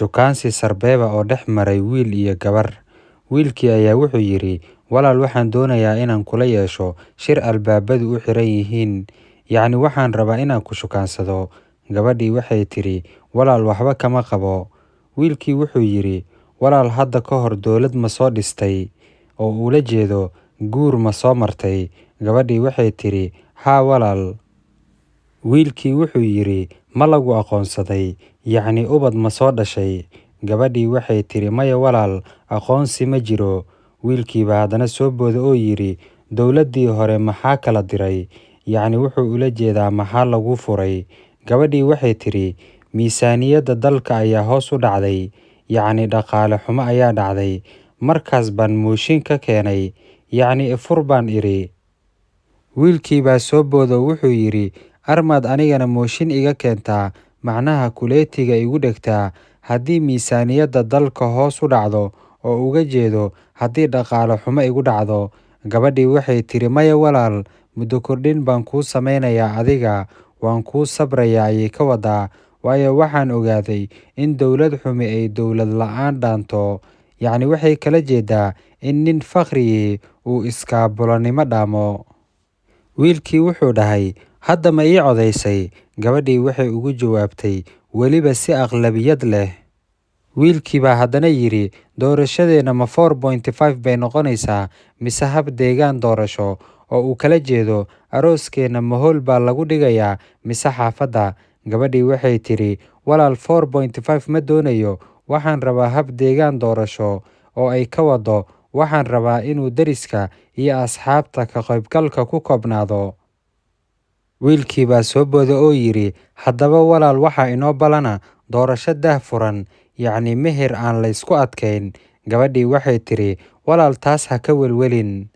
Shukaansi sarbeeba oo dhex maray wiil iyo gabar. Wiilkii ayaa wuxuu yidhi, walaal waxaan doonayaa inaan kula yeesho shir albaabadu u xiran yihiin. Yacni waxaan rabaa inaan ku shukaansado. Gabadhii waxay tidhi, walaal waxba kama qabo. Wiilkii wuxuu yidhi, walaal hadda ka hor dowlad ma soo dhistay? Oo ula jeedo, guur ma soo martay? Gabadhii waxay tidhi, haa walaal. Wiilkii wuxuu yidhi, ma lagu aqoonsaday? Yacni ubad ma soo dhashay? Gabadhii waxay tidhi, maya walaal, aqoonsi ma jiro. Wiilkii baa haddana soo booda oo yidhi, dowladdii hore maxaa kala diray? Yacni wuxuu ula jeedaa maxaa lagu furay? Gabadhii waxay tidhi, miisaaniyadda dalka ayaa hoos u dhacday. Yacni dhaqaale xumo ayaa dhacday. Markaas baan mooshin ka keenay. Yacni ifur baan idhi. Wiilkii baa soo booda wuxuu yidhi, armaad anigana mooshin iga keentaa, macnaha kuleetiga igu dhegtaa haddii miisaaniyadda dalka hoos u dhacdo oo uga jeedo haddii dhaqaale xumo igu dhacdo. Gabadhii waxay tidhi, maya walaal, muddo kordhin baan kuu samaynayaa adiga, waan kuu sabrayaa ayay ka wadaa. Waayo waxaan ogaaday in dowlad xumi ay dowlad la'aan dhaanto. Yacni waxay kala jeedaa in nin fakhriyi uu iskaabulanimo dhaamo. Wiilkii wuxuu dhahay, hadda ma ii codaysay? Gabadhii waxay ugu jawaabtay, weliba si aqlabiyad leh. Wiilkii baa haddana yidhi, doorashadeena ma 4.5 bay noqonaysaa mise hab deegaan doorasho? Oo uu kala jeedo, arooskeena ma hool baa lagu dhigayaa mise xaafadda? Gabadhii waxay tidhi, walaal 4.5 ma doonayo, waxaan rabaa hab deegaan doorasho. Oo ay ka wado, waxaan rabaa inuu deriska iyo asxaabta ka qaybgalka ku koobnaado. Wiilkii baa soo booda oo yidhi, haddaba walaal waxaa inoo balana doorasho daahfuran, yacni meher aan la isku adkayn. Gabadhii waxay tidhi, walaal taas ha ka welwelin.